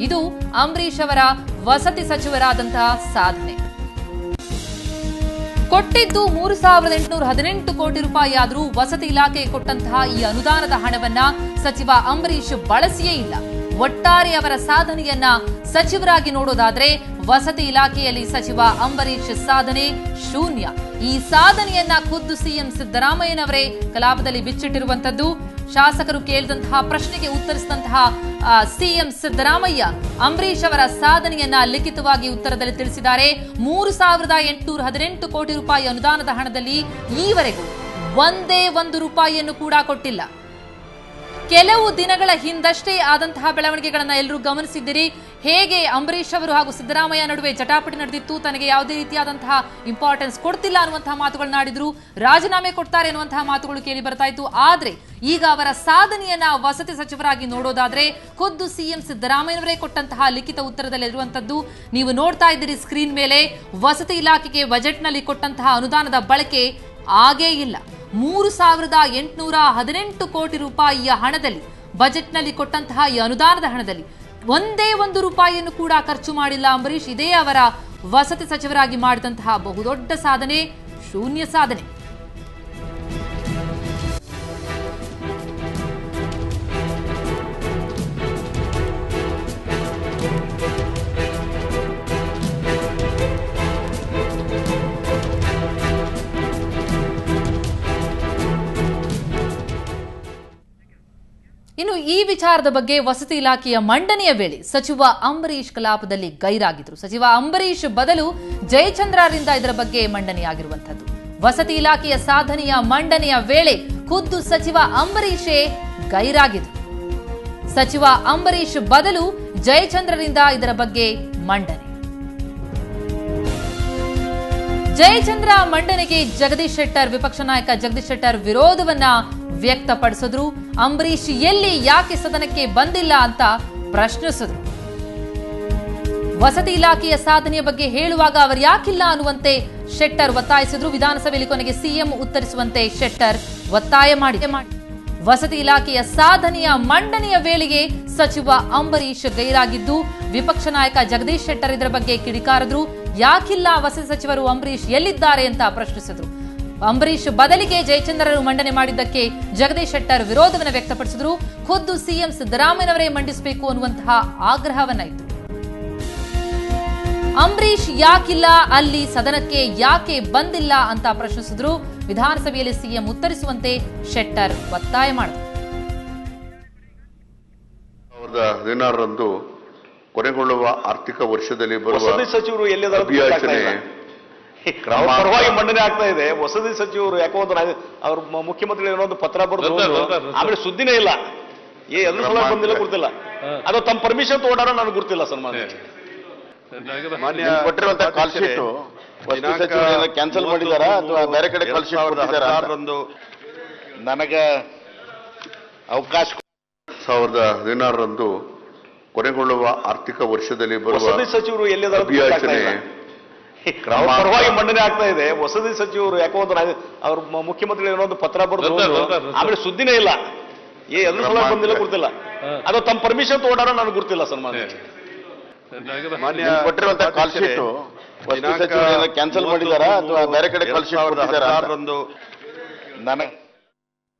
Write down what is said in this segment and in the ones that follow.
ಇದು ಅಂಬರೀಶ್ ಅವರ ವಸತಿ ಸಚಿವರಾದಂತಹ ಸಾಧನೆ. ಕೊಟ್ಟಿದ್ದು 3,818 ಕೋಟಿ ರೂಪಾಯಿ ಆದರೂ ವಸತಿ ಇಲಾಖೆಗೆ ಕೊಟ್ಟಂತಹ ಈ ಅನುದಾನದ ಹಣವನ್ನ ಸಚಿವ ಅಂಬರೀಶ್ ಬಳಸಿಯೇ ಇಲ್ಲ. ಒಟ್ಟಾರೆ ಅವರ ಸಾಧನೆಯನ್ನ ಸಚಿವರಾಗಿ ನೋಡೋದಾದ್ರೆ ವಸತಿ ಇಲಾಖೆಯಲ್ಲಿ ಸಚಿವ ಅಂಬರೀಶ್ ಸಾಧನೆ ಶೂನ್ಯ. ಈ ಸಾಧನೆಯನ್ನ ಖುದ್ದು ಸಿಎಂ ಸಿದ್ದರಾಮಯ್ಯನವರೇ ಕಲಾಪದಲ್ಲಿ ಬಿಚ್ಚಿಟ್ಟಿರುವಂತದ್ದು. ಶಾಸಕರು ಕೇಳಿದಂತಹ ಪ್ರಶ್ನೆಗೆ ಉತ್ತರಿಸಿದಂತಹ ಸಿಎಂ ಸಿದ್ದರಾಮಯ್ಯ ಅಂಬರೀಶ್ ಅವರ ಸಾಧನೆಯನ್ನ ಲಿಖಿತವಾಗಿ ಉತ್ತರದಲ್ಲಿ ತಿಳಿಸಿದ್ದಾರೆ. 3,818 ಕೋಟಿ ರೂಪಾಯಿ ಅನುದಾನದ ಹಣದಲ್ಲಿ ಈವರೆಗೂ ಒಂದೇ ಒಂದು ರೂಪಾಯಿಯನ್ನು ಕೂಡ ಕೊಟ್ಟಿಲ್ಲ. ಕೆಲವು ದಿನಗಳ ಹಿಂದಷ್ಟೇ ಆದಂತಹ ಬೆಳವಣಿಗೆಗಳನ್ನ ಎಲ್ಲರೂ ಗಮನಿಸಿದ್ದೀರಿ. ಹೇಗೆ ಅಂಬರೀಶ್ ಅವರು ಹಾಗೂ ಸಿದ್ದರಾಮಯ್ಯ ನಡುವೆ ಜಟಾಪಟಿ ನಡೆದಿತ್ತು, ತನಗೆ ಯಾವುದೇ ರೀತಿಯಾದಂತಹ ಇಂಪಾರ್ಟೆನ್ಸ್ ಕೊಡ್ತಿಲ್ಲ ಅನ್ನುವಂತಹ ಮಾತುಗಳನ್ನಾಡಿದ್ರು, ರಾಜೀನಾಮೆ ಕೊಡ್ತಾರೆ ಅನ್ನುವಂತಹ ಮಾತುಗಳು ಕೇಳಿ ಬರ್ತಾ ಇತ್ತು. ಆದ್ರೆ ಈಗ ಅವರ ಸಾಧನೆಯನ್ನ ವಸತಿ ಸಚಿವರಾಗಿ ನೋಡೋದಾದ್ರೆ ಖುದ್ದು ಸಿಎಂ ಸಿದ್ದರಾಮಯ್ಯನವರೇ ಕೊಟ್ಟಂತಹ ಲಿಖಿತ ಉತ್ತರದಲ್ಲಿ ಇರುವಂತದ್ದು ನೀವು ನೋಡ್ತಾ ಇದ್ದೀರಿ ಸ್ಕ್ರೀನ್ ಮೇಲೆ. ವಸತಿ ಇಲಾಖೆಗೆ ಬಜೆಟ್ನಲ್ಲಿ ಕೊಟ್ಟಂತಹ ಅನುದಾನದ ಬಳಕೆ ಆಗೇ ಇಲ್ಲ. 3,818 ಕೋಟಿ ರೂಪಾಯಿಯ ಹಣದಲ್ಲಿ ಬಜೆಟ್ನಲ್ಲಿ ಕೊಟ್ಟಂತಹ ಈ ಅನುದಾನದ ಹಣದಲ್ಲಿ ಒಂದೇ ಒಂದು ರೂಪಾಯಿಯನ್ನು ಕೂಡ ಖರ್ಚು ಮಾಡಿಲ್ಲ ಅಂಬರೀಶ್. ಇದೇ ಅವರ ವಸತಿ ಸಚಿವರಾಗಿ ಮಾಡಿದಂತಹ ಬಹುದೊಡ್ಡ ಸಾಧನೆ, ಶೂನ್ಯ ಸಾಧನೆ. ಇನ್ನು ಈ ವಿಚಾರದ ಬಗ್ಗೆ ವಸತಿ ಇಲಾಖೆಯ ಮಂಡನೆಯ ವೇಳೆ ಸಚಿವ ಅಂಬರೀಶ್ ಕಲಾಪದಲ್ಲಿ ಗೈರಾಗಿದ್ರು. ಸಚಿವ ಅಂಬರೀಶ್ ಬದಲು ಜಯಚಂದ್ರರಿಂದ ಇದರ ಬಗ್ಗೆ ಮಂಡನೆಯಾಗಿರುವಂತದ್ದು. ವಸತಿ ಇಲಾಖೆಯ ಸಾಧನೆಯ ಮಂಡನೆಯ ವೇಳೆ ಖುದ್ದು ಸಚಿವ ಅಂಬರೀಶೇ ಗೈರಾಗಿದ್ರು. ಸಚಿವ ಅಂಬರೀಶ್ ಬದಲು ಜಯಚಂದ್ರರಿಂದ ಇದರ ಬಗ್ಗೆ ಮಂಡನೆ. ಜಯಚಂದ್ರ ಮಂಡನೆಗೆ ಜಗದೀಶ್ ಶೆಟ್ಟರ್, ವಿಪಕ್ಷ ನಾಯಕ ಜಗದೀಶ್ ಶೆಟ್ಟರ್ ವಿರೋಧವನ್ನ ವ್ಯಕ್ತಪಡಿಸಿದ್ರು. ಅಂಬರೀಶ್ ಎಲ್ಲಿ ಯಾಕೆ ಸದನಕ್ಕೆ ಬಂದಿಲ್ಲ ಅಂತ ಪ್ರಶ್ನಿಸಿದ್ರು. ವಸತಿ ಇಲಾಖೆಯ ಸಾಧನೆಯ ಬಗ್ಗೆ ಹೇಳುವಾಗ ಅವರು ಯಾಕಿಲ್ಲ ಅನ್ನುವಂತೆ ಶೆಟ್ಟರ್ ಒತ್ತಾಯಿಸಿದ್ರು. ವಿಧಾನಸಭೆಯಲ್ಲಿ ಕೊನೆಗೆ ಸಿಎಂ ಉತ್ತರಿಸುವಂತೆ ಶೆಟ್ಟರ್ ಒತ್ತಾಯ ಮಾಡಿ ವಸತಿ ಇಲಾಖೆಯ ಸಾಧನೆಯ ಮಂಡನೆಯ ವೇಳೆಗೆ ಸಚಿವ ಅಂಬರೀಶ್ ಗೈರಾಗಿದ್ದು, ವಿಪಕ್ಷ ನಾಯಕ ಜಗದೀಶ್ ಶೆಟ್ಟರ್ ಇದರ ಬಗ್ಗೆ ಕಿಡಿಕಾರದ್ರು. ಯಾಕಿಲ್ಲ ವಸತಿ ಸಚಿವರು, ಅಂಬರೀಶ್ ಎಲ್ಲಿದ್ದಾರೆ ಅಂತ ಪ್ರಶ್ನಿಸಿದ್ರು. ಅಂಬರೀಶ್ ಬದಲಿಗೆ ಜಯಚಂದ್ರರು ಮಂಡನೆ ಮಾಡಿದ್ದಕ್ಕೆ ಜಗದೀಶ್ ಶೆಟ್ಟರ್ ವಿರೋಧವನ್ನು ವ್ಯಕ್ತಪಡಿಸಿದ್ರು. ಖುದ್ದು ಸಿಎಂ ಸಿದ್ದರಾಮಯ್ಯನವರೇ ಮಂಡಿಸಬೇಕು ಅನ್ನುವಂತಹ ಆಗ್ರಹವನ್ನ ಇತ್ತು. ಅಂಬರೀಶ್ ಯಾಕಿಲ್ಲ ಅಲ್ಲಿ, ಸದನಕ್ಕೆ ಯಾಕೆ ಬಂದಿಲ್ಲ ಅಂತ ಪ್ರಶ್ನಿಸಿದ್ರು. ವಿಧಾನಸಭೆಯಲ್ಲಿ ಸಿಎಂ ಉತ್ತರಿಸುವಂತೆ ಶೆಟ್ಟರ್ ಒತ್ತಾಯ ಮಾಡಿದರು. 2016ರಂದು ಕೊನೆಗೊಳ್ಳುವ ಆರ್ಥಿಕ ವರ್ಷದಲ್ಲಿ ಬರುವ ಸಚಿವರು ಪರವಾಗಿ ಮಂಡನೆ ಆಗ್ತಾ ಇದೆ. ವಸತಿ ಸಚಿವರು ಯಾಕೋ ಅವ್ರ ಮುಖ್ಯಮಂತ್ರಿ ಏನೋ ಒಂದು ಪತ್ರ ಬರೆದು ಆಮೇಲೆ ಸುದ್ದಿನೇ ಇಲ್ಲ, ಎಲ್ಲರೂ ಬಂದಿಲ್ಲ, ಗೊತ್ತಿಲ್ಲ. ಅದು ತಮ್ಮ ಪರ್ಮಿಷನ್ ತಗೊಂಡಾರ ನನಗೆ ಗೊತ್ತಿಲ್ಲ. ಸನ್ಮಾನ್ಯ ಕೊಟ್ಟಿರುವಂತಹ ಕಾಲ್ ಶೀಟ್ ಕ್ಯಾನ್ಸಲ್ ಮಾಡಿದಾರಾ ಅಥವಾ ಬೇರೆ ಕಡೆ ಕಾಲ್ ಶೀಟ್ ಕೊಟ್ಟಿದ್ದಾರಾ? ನನಗೆ ಅವಕಾಶ 2016ರಂದು ಕೊನೆಗೊಳ್ಳುವ ಆರ್ಥಿಕ ವರ್ಷದಲ್ಲಿ ಬರುವ ವಸತಿ ಸಚಿವರು ಪರವಾಗಿ ಮಂಡನೆ ಆಗ್ತಾ ಇದೆ. ವಸತಿ ಸಚಿವರು ಯಾಕೋ ಅವ್ರ ಮುಖ್ಯಮಂತ್ರಿ ಏನೋ ಒಂದು ಪತ್ರ ಬರೆದು ಆಮೇಲೆ ಸುದ್ದಿನೇ ಇಲ್ಲ, ಎಲ್ಲರೂ ಬಂದಿಲ್ಲ, ಗೊತ್ತಿಲ್ಲ. ಅದು ತಮ್ಮ ಪರ್ಮಿಷನ್ ತಗೊಂಡಾರ ನನಗೆ ಗೊತ್ತಿಲ್ಲ. ಸನ್ಮಾನ್ಯ ಕೊಟ್ಟಿರುವಂತಹ ಕಾಲ್ ಶೀಟ್ ಕ್ಯಾನ್ಸಲ್ ಮಾಡಿದಾರಾ ಅಥವಾ ಬೇರೆ ಕಡೆ ಕಾಲ್ ಶೀಟ್ ಕೊಟ್ಟಿದ್ದಾರಾ? ನನಗೆ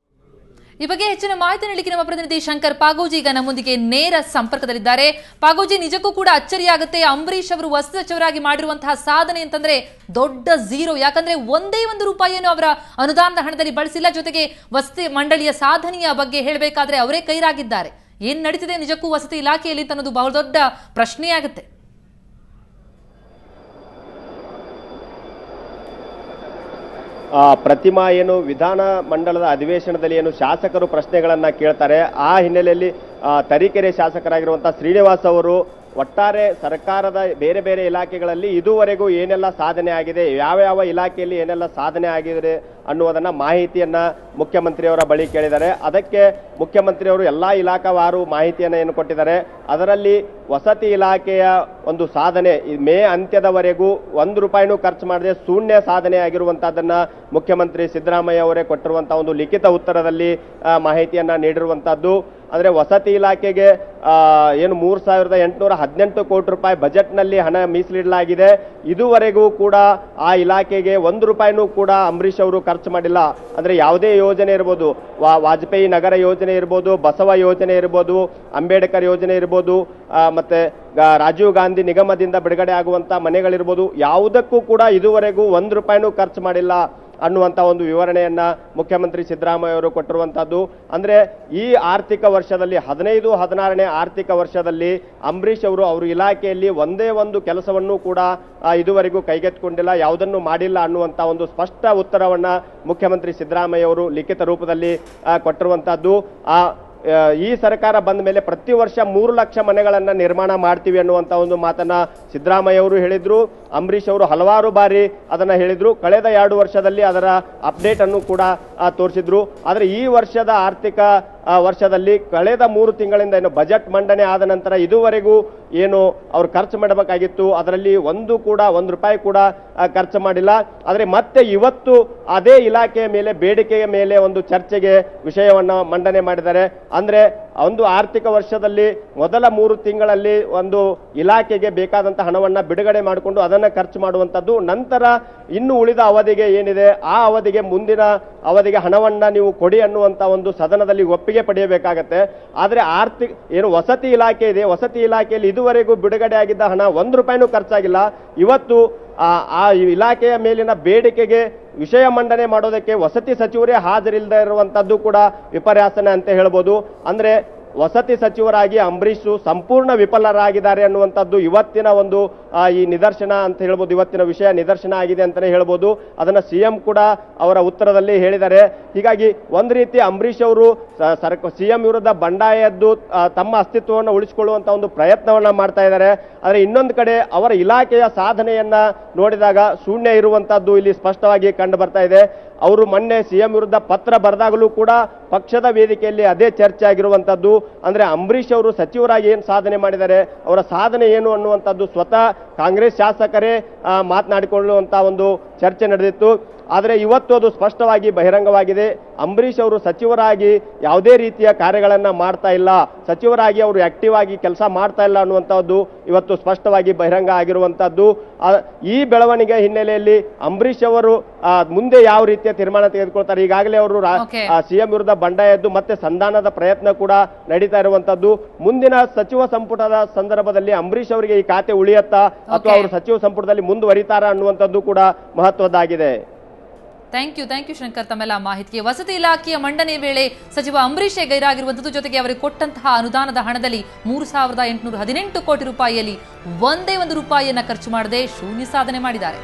ಈ ಬಗ್ಗೆ ಹೆಚ್ಚಿನ ಮಾಹಿತಿ ನೀಡಲಿಕ್ಕೆ ನಮ್ಮ ಪ್ರತಿನಿಧಿ ಶಂಕರ್ ಪಾಗೋಜಿ ಈಗ ನಮ್ಮೊಂದಿಗೆ ನೇರ ಸಂಪರ್ಕದಲ್ಲಿದ್ದಾರೆ. ಪಾಗೋಜಿ, ನಿಜಕ್ಕೂ ಕೂಡ ಅಚ್ಚರಿಯಾಗುತ್ತೆ. ಅಂಬರೀಶ್ ಅವರು ವಸತಿ ಸಚಿವರಾಗಿ ಮಾಡಿರುವಂತಹ ಸಾಧನೆ ಅಂತಂದ್ರೆ ದೊಡ್ಡ ಝೀರೋ. ಯಾಕಂದ್ರೆ ಒಂದೇ ಒಂದು ರೂಪಾಯಿಯನ್ನು ಅವರ ಅನುದಾನದ ಹಣದಲ್ಲಿ ಬಳಸಿಲ್ಲ. ಜೊತೆಗೆ ವಸತಿ ಮಂಡಳಿಯ ಸಾಧನೆಯ ಬಗ್ಗೆ ಹೇಳಬೇಕಾದ್ರೆ ಅವರೇ ಕೈರಾಗಿದ್ದಾರೆ. ಏನ್ ನಡೀತಿದೆ ನಿಜಕ್ಕೂ ವಸತಿ ಇಲಾಖೆಯಲ್ಲಿ ಅಂತ ಅನ್ನೋದು ಬಹುದೊಡ್ಡ ಪ್ರಶ್ನೆಯಾಗುತ್ತೆ. ಪ್ರತಿಮಾ ಏನು ವಿಧಾನ ಮಂಡಲದ ಅಧಿವೇಶನದಲ್ಲಿ ಏನು ಶಾಸಕರು ಪ್ರಶ್ನೆಗಳನ್ನ ಕೇಳ್ತಾರೆ, ಆ ಹಿನ್ನೆಲೆಯಲ್ಲಿ ತರೀಕೆರೆ ಶಾಸಕರಾಗಿರುವಂತಹ ಶ್ರೀನಿವಾಸ್ ಅವರು ಒಟ್ಟಾರೆ ಸರ್ಕಾರದ ಬೇರೆ ಬೇರೆ ಇಲಾಖೆಗಳಲ್ಲಿ ಇದುವರೆಗೂ ಏನೆಲ್ಲ ಸಾಧನೆ ಆಗಿದೆ, ಯಾವ ಇಲಾಖೆಯಲ್ಲಿ ಏನೆಲ್ಲ ಸಾಧನೆ ಆಗಿದೆ ಅನ್ನುವುದನ್ನ ಮಾಹಿತಿಯನ್ನ ಮುಖ್ಯಮಂತ್ರಿಯವರ ಬಳಿ ಕೇಳಿದ್ದಾರೆ. ಅದಕ್ಕೆ ಮುಖ್ಯಮಂತ್ರಿಯವರು ಎಲ್ಲಾ ಇಲಾಖಾವಾರು ಮಾಹಿತಿಯನ್ನ ಏನು ಕೊಟ್ಟಿದ್ದಾರೆ. ಅದರಲ್ಲಿ ವಸತಿ ಇಲಾಖೆಯ ಒಂದು ಸಾಧನೆ ಮೇ ಅಂತ್ಯದವರೆಗೂ 1 ರೂಪಾಯಿನೂ ಖರ್ಚು ಮಾಡದೆ ಶೂನ್ಯ ಸಾಧನೆ ಆಗಿರುವಂತಹದನ್ನ ಮುಖ್ಯಮಂತ್ರಿ ಸಿದ್ದರಾಮಯ್ಯ ಅವರೇ ಕೊಟ್ಟಿರುವಂತಹ ಒಂದು ಲಿಖಿತ ಉತ್ತರದಲ್ಲಿ ಮಾಹಿತಿಯನ್ನ ನೀಡಿರುವಂತಹದ್ದು. ಅಂದ್ರೆ ವಸತಿ ಇಲಾಖೆಗೆ ಏನು 3,818 ಕೋಟಿ ರೂಪಾಯಿ ಬಜೆಟ್ನಲ್ಲಿ ಹಣ ಮೀಸಲಿಡಲಾಗಿದೆ. ಇದುವರೆಗೂ ಕೂಡ ಆ ಇಲಾಖೆಗೆ 1 ರೂಪಾಯಿನೂ ಕೂಡ ಅಂಬರೀಷ್ ಅವರು ಖರ್ಚು ಮಾಡಿಲ್ಲ. ಅಂದ್ರೆ ಯಾವುದೇ ಯೋಜನೆ ಇರ್ಬೋದು, ವಾಜಪೇಯಿ ನಗರ ಯೋಜನೆ ಇರ್ಬೋದು, ಬಸವ ಯೋಜನೆ ಇರ್ಬೋದು, ಅಂಬೇಡ್ಕರ್ ಯೋಜನೆ ಇರ್ಬೋದು, ಮತ್ತೆ ರಾಜೀವ್ ಗಾಂಧಿ ನಿಗಮದಿಂದ ಬಿಡುಗಡೆ ಆಗುವಂತ ಮನೆಗಳಿರ್ಬೋದು, ಯಾವುದಕ್ಕೂ ಕೂಡ ಇದುವರೆಗೂ 1 ರೂಪಾಯಿನೂ ಖರ್ಚು ಮಾಡಿಲ್ಲ ಅನ್ನುವಂತ ಒಂದು ವಿವರಣೆಯನ್ನ ಮುಖ್ಯಮಂತ್ರಿ ಸಿದ್ದರಾಮಯ್ಯ ಅವರು ಕೊಟ್ಟಿರುವಂತದ್ದು. ಅಂದ್ರೆ ಈ ಆರ್ಥಿಕ ವರ್ಷದಲ್ಲಿ 15-16ನೇ ಆರ್ಥಿಕ ವರ್ಷದಲ್ಲಿ ಅಂಬರೀಷ್ ಅವರು ಅವ್ರ ಇಲಾಖೆಯಲ್ಲಿ ಒಂದೇ ಒಂದು ಕೆಲಸವನ್ನು ಕೂಡ ಇದುವರೆಗೂ ಕೈಗೆತ್ತಿಕೊಂಡಿಲ್ಲ, ಯಾವುದನ್ನು ಮಾಡಿಲ್ಲ ಅನ್ನುವಂತ ಒಂದು ಸ್ಪಷ್ಟ ಉತ್ತರವನ್ನ ಮುಖ್ಯಮಂತ್ರಿ ಸಿದ್ದರಾಮಯ್ಯ ಅವರು ಲಿಖಿತ ರೂಪದಲ್ಲಿ ಕೊಟ್ಟಿರುವಂತದ್ದು. ಈ ಸರ್ಕಾರ ಬಂದ ಮೇಲೆ ಪ್ರತಿ ವರ್ಷ 3 ಲಕ್ಷ ಮನೆಗಳನ್ನ ನಿರ್ಮಾಣ ಮಾಡ್ತೀವಿ ಅನ್ನುವಂತ ಒಂದು ಮಾತನ್ನ ಸಿದ್ದರಾಮಯ್ಯ ಅವರು ಹೇಳಿದ್ರು. ಅಂಬರೀಷ್ ಅವರು ಹಲವಾರು ಬಾರಿ ಅದನ್ನ ಹೇಳಿದ್ರು. ಕಳೆದ 2 ವರ್ಷದಲ್ಲಿ ಅದರ ಅಪ್ಡೇಟ್ ಅನ್ನು ಕೂಡ ತೋರಿಸಿದ್ರು. ಆದ್ರೆ ಈ ವರ್ಷದ ಆರ್ಥಿಕ ವರ್ಷದಲ್ಲಿ ಕಳೆದ 3 ತಿಂಗಳಿಂದ ಏನು ಬಜೆಟ್ ಮಂಡನೆ ಆದ ನಂತರ ಇದುವರೆಗೂ ಏನು ಅವ್ರು ಖರ್ಚು ಮಾಡಬೇಕಾಗಿತ್ತು ಅದರಲ್ಲಿ 1 ರೂಪಾಯಿ ಕೂಡ ಖರ್ಚು ಮಾಡಿಲ್ಲ. ಆದ್ರೆ ಮತ್ತೆ ಇವತ್ತು ಅದೇ ಇಲಾಖೆಯ ಮೇಲೆ, ಬೇಡಿಕೆಯ ಮೇಲೆ ಒಂದು ಚರ್ಚೆಗೆ ವಿಷಯವನ್ನ ಮಂಡನೆ ಮಾಡಿದ್ದಾರೆ. ಅಂದ್ರೆ ಒಂದು ಆರ್ಥಿಕ ವರ್ಷದಲ್ಲಿ ಮೊದಲ 3 ತಿಂಗಳಲ್ಲಿ ಒಂದು ಇಲಾಖೆಗೆ ಬೇಕಾದಂತಹ ಹಣವನ್ನ ಬಿಡುಗಡೆ ಮಾಡಿಕೊಂಡು ಅದನ್ನ ಖರ್ಚು ಮಾಡುವಂತದ್ದು. ನಂತರ ಇನ್ನು ಉಳಿದ ಅವಧಿಗೆ ಏನಿದೆ ಆ ಅವಧಿಗೆ, ಮುಂದಿನ ಅವಧಿಗೆ ಹಣವನ್ನ ನೀವು ಕೊಡಿ ಅನ್ನುವಂತ ಒಂದು ಸದನದಲ್ಲಿ ಒಪ್ಪಿಗೆ ಪಡೆಯಬೇಕಾಗತ್ತೆ. ಆದ್ರೆ ಏನು ವಸತಿ ಇಲಾಖೆ ಇದೆ, ವಸತಿ ಇಲಾಖೆಯಲ್ಲಿ ಇದುವರೆಗೂ ಬಿಡುಗಡೆ ಆಗಿದ್ದ ಹಣ 1 ರೂಪಾಯಿನೂ ಖರ್ಚಾಗಿಲ್ಲ. ಇವತ್ತು ಆ ಇಲಾಖೆಯ ಮೇಲಿನ ಬೇಡಿಕೆಗೆ ವಿಷಯ ಮಂಡನೆ ಮಾಡೋದಕ್ಕೆ ವಸತಿ ಸಚಿವರೇ ಹಾಜರಿಲ್ಲದೆ ಇರುವಂತದ್ದು ಕೂಡ ವಿಪರ್ಯಾಸನೆ ಅಂತ ಹೇಳ್ಬೋದು. ಅಂದ್ರೆ ವಸತಿ ಸಚಿವರಾಗಿ ಅಂಬರೀಷ್ ಸಂಪೂರ್ಣ ವಿಫಲರಾಗಿದ್ದಾರೆ ಅನ್ನುವಂಥದ್ದು ಇವತ್ತಿನ ಒಂದು ಈ ನಿದರ್ಶನ ಅಂತ ಹೇಳ್ಬೋದು, ಇವತ್ತಿನ ವಿಷಯ ನಿದರ್ಶನ ಆಗಿದೆ ಅಂತಾನೆ ಹೇಳ್ಬೋದು. ಅದನ್ನ ಸಿಎಂ ಕೂಡ ಅವರ ಉತ್ತರದಲ್ಲಿ ಹೇಳಿದ್ದಾರೆ. ಹೀಗಾಗಿ ಒಂದ್ ರೀತಿ ಅಂಬರೀಷ್ ಅವರು ಸಿಎಂ ವಿರುದ್ಧ ಬಂಡಾಯ ಎದ್ದು ತಮ್ಮ ಅಸ್ತಿತ್ವವನ್ನು ಉಳಿಸಿಕೊಳ್ಳುವಂತ ಒಂದು ಪ್ರಯತ್ನವನ್ನ ಮಾಡ್ತಾ ಇದ್ದಾರೆ. ಆದ್ರೆ ಇನ್ನೊಂದು ಕಡೆ ಅವರ ಇಲಾಖೆಯ ಸಾಧನೆಯನ್ನ ನೋಡಿದಾಗ ಶೂನ್ಯ ಇರುವಂತದ್ದು ಇಲ್ಲಿ ಸ್ಪಷ್ಟವಾಗಿ ಕಂಡು ಬರ್ತಾ ಇದೆ. ಅವರು ಮೊನ್ನೆ ಸಿಎಂ ವಿರುದ್ಧ ಪತ್ರ ಬರೆದಾಗಲೂ ಕೂಡ ಪಕ್ಷದ ವೇದಿಕೆಯಲ್ಲಿ ಅದೇ ಚರ್ಚೆ ಆಗಿರುವಂತದ್ದು. ಅಂದ್ರೆ ಅಂಬರೀಷ್ ಅವರು ಸಚಿವರಾಗಿ ಏನು ಸಾಧನೆ ಮಾಡಿದ್ದಾರೆ, ಅವರ ಸಾಧನೆ ಏನು ಅನ್ನುವಂಥದ್ದು ಸ್ವತಃ ಕಾಂಗ್ರೆಸ್ ಶಾಸಕರೇ ಮಾತನಾಡಿಕೊಳ್ಳುವಂತ ಒಂದು ಚರ್ಚೆ ನಡೆದಿತ್ತು. ಆದರೆ ಇವತ್ತು ಅದು ಸ್ಪಷ್ಟವಾಗಿ ಬಹಿರಂಗವಾಗಿದೆ. ಅಂಬರೀಷ್ ಅವರು ಸಚಿವರಾಗಿ ಯಾವುದೇ ರೀತಿಯ ಕಾರ್ಯಗಳನ್ನ ಮಾಡ್ತಾ ಇಲ್ಲ, ಸಚಿವರಾಗಿ ಅವರು ಆಕ್ಟಿವ್ ಆಗಿ ಕೆಲಸ ಮಾಡ್ತಾ ಇಲ್ಲ ಅನ್ನುವಂಥದ್ದು ಇವತ್ತು ಸ್ಪಷ್ಟವಾಗಿ ಬಹಿರಂಗ ಆಗಿರುವಂತದ್ದು. ಈ ಬೆಳವಣಿಗೆ ಹಿನ್ನೆಲೆಯಲ್ಲಿ ಅಂಬರೀಷ್ ಅವರು ಮುಂದೆ ಯಾವ ರೀತಿಯ ತೀರ್ಮಾನ ತೆಗೆದುಕೊಳ್ತಾರೆ, ಈಗಾಗಲೇ ಅವರು ಸಿಎಂ ವಿರುದ್ಧ ಬಂಡಾಯ ಎದ್ದು ಮತ್ತೆ ಸಂಧಾನದ ಪ್ರಯತ್ನ ಕೂಡ ನಡೀತಾ ಇರುವಂತದ್ದು. ಮುಂದಿನ ಸಚಿವ ಸಂಪುಟದ ಸಂದರ್ಭದಲ್ಲಿ ಅಂಬರೀಷ್ ಅವರಿಗೆ ಈ ಖಾತೆ ಉಳಿಯತ್ತಾ ಅಥವಾ ಅವರು ಸಚಿವ ಸಂಪುಟದಲ್ಲಿ ಮುಂದುವರಿತಾರಾ ಅನ್ನುವಂಥದ್ದು ಕೂಡ ಮಹತ್ವದ್ದಾಗಿದೆ. ಥ್ಯಾಂಕ್ ಯು ಶಂಕರ್ ತಮ್ಮೆಲ್ಲ ಮಾಹಿತಿಗೆ. ವಸತಿ ಇಲಾಖೆಯ ಮಂಡನೆ ವೇಳೆ ಸಚಿವ ಅಂಬರೀಷೇ ಗೈರಾಗಿರುವಂತದ್ದು, ಜೊತೆಗೆ ಅವರಿಗೆ ಕೊಟ್ಟಂತಹ ಅನುದಾನದ ಹಣದಲ್ಲಿ 3,818 ಕೋಟಿ ರೂಪಾಯಿಯಲ್ಲಿ 1 ರೂಪಾಯಿಯನ್ನ ಖರ್ಚು ಮಾಡದೆ ಶೂನ್ಯ ಸಾಧನೆ ಮಾಡಿದ್ದಾರೆ.